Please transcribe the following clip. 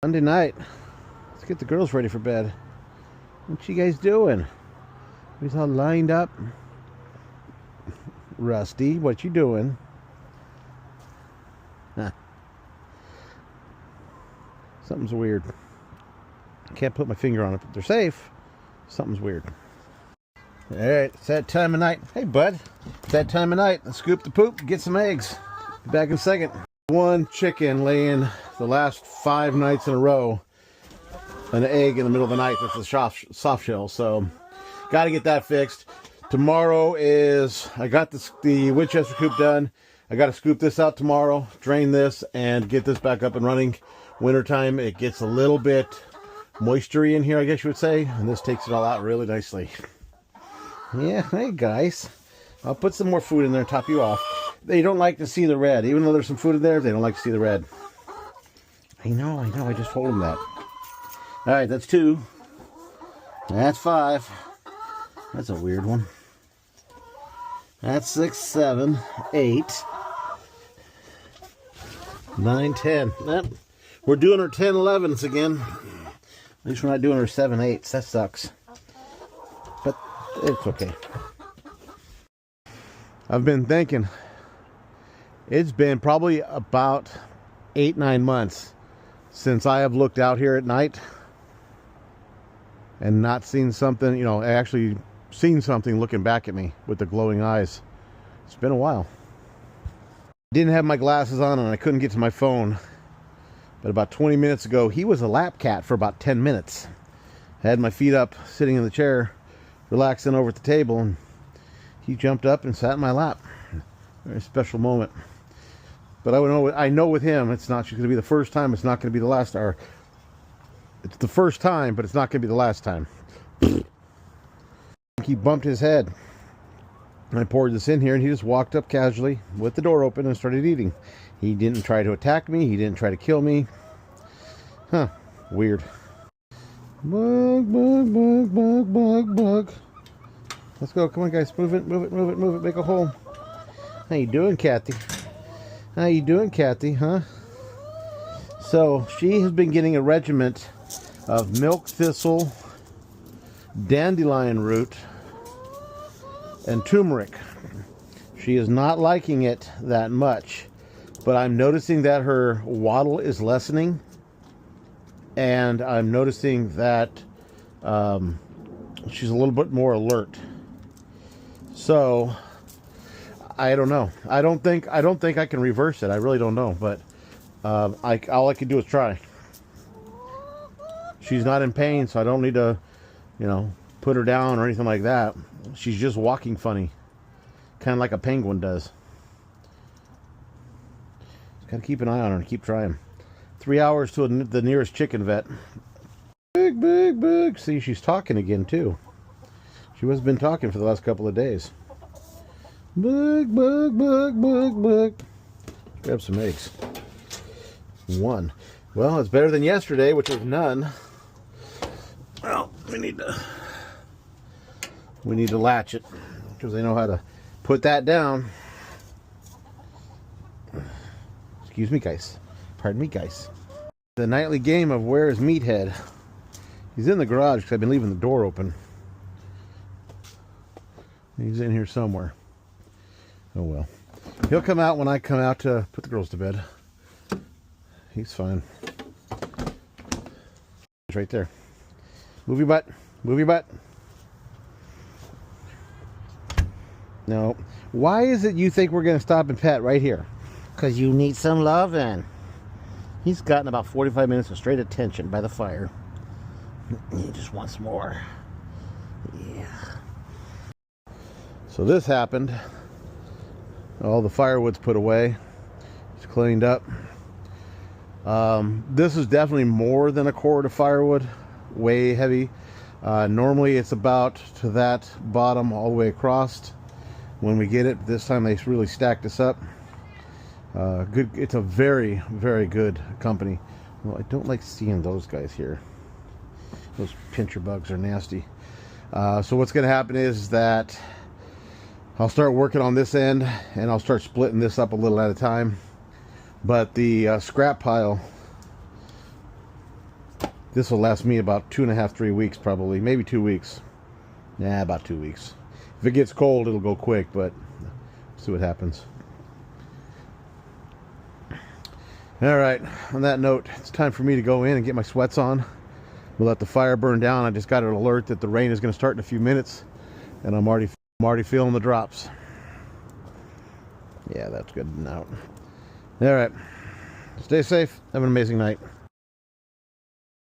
Monday night. Let's get the girls ready for bed. What you guys doing? We're all lined up. Rusty, what you doing? Huh. Something's weird. Can't put my finger on it, but they're safe. Something's weird. Alright, it's that time of night. Hey, bud. It's that time of night. Let's scoop the poop and get some eggs. Be back in a second. One chicken laying the last 5 nights in a row an egg in the middle of the night with the soft shell, so got to get that fixed. Tomorrow is, I got the Winchester coop done. I got to scoop this out tomorrow, drain this, and get this back up and running. Wintertime, it gets a little bit moistury in here, I guess you would say, and this takes it all out really nicely. Yeah, hey guys. I'll put some more food in there and top you off. They don't like to see the red. Even though there's some food in there, they don't like to see the red. I know. I just told them that. Alright, that's 2. That's 5. That's a weird one. That's 6, 7, 8, 9, 10. Yep. We're doing our 10, 11s again. At least we're not doing our 7, 8s. That sucks. But it's okay. I've been thinking, it's been probably about 8, 9 months since I have looked out here at night and not seen something, you know, actually seen something looking back at me with the glowing eyes. It's been a while. Didn't have my glasses on and I couldn't get to my phone. But about 20 minutes ago, he was a lap cat for about 10 minutes. I had my feet up, sitting in the chair, relaxing over at the table, and he jumped up and sat in my lap. Very special moment. But I know with him, it's not going to be the first time. It's not going to be the last. Or it's the first time, but it's not going to be the last time. He bumped his head. And I poured this in here, and he just walked up casually with the door open and started eating. He didn't try to attack me. He didn't try to kill me. Huh. Weird. Bug, bug, bug, bug, bug, bug. Let's go. Come on, guys. Move it, move it, move it, move it. Make a hole. How you doing, Kathy? How you doing, Kathy, huh? So, she has been getting a regiment of milk thistle, dandelion root, and turmeric. She is not liking it that much, but I'm noticing that her waddle is lessening, and I'm noticing that she's a little bit more alert. So I don't know. I don't think I can reverse it. I really don't know, but all I can do is try. She's not in pain, so I don't need to, you know, put her down or anything like that. She's just walking funny, kind of like a penguin does. Just gotta keep an eye on her and keep trying. 3 hours to the nearest chicken vet. Big, big, big. See, she's talking again too. She has been talking for the last couple of days. Bug, bug, bug, bug, bug. Grab some eggs. 1. Well, it's better than yesterday, which was none. Well, we need to latch it because they know how to put that down. Excuse me, guys. Pardon me, guys. The nightly game of where is Meathead? He's in the garage because I've been leaving the door open. He's in here somewhere. Oh well. He'll come out when I come out to put the girls to bed. He's fine. He's right there. Move your butt. Move your butt. No. Why is it you think we're going to stop and pet right here? Because you need some loving. He's gotten about 45 minutes of straight attention by the fire. He just wants more. Yeah. So this happened. All the firewood's put away. It's cleaned up. This is definitely more than a cord of firewood. Way heavy. Normally it's about to that bottom all the way across. When we get it, this time they really stacked us up. Good. It's a very, very good company. Well, I don't like seeing those guys here. Those pincher bugs are nasty. So what's going to happen is that I'll start working on this end, and I'll start splitting this up a little at a time. But the scrap pile This will last me about 2.5, 3 weeks probably. Maybe 2 weeks. Nah, about 2 weeks. If it gets cold, it'll go quick, but see what happens. Alright, on that note, it's time for me to go in and get my sweats on. We'll let the fire burn down. I just got an alert that the rain is going to start in a few minutes, and I'm already feeling the drops. Yeah, that's good now. Alright, stay safe. Have an amazing night.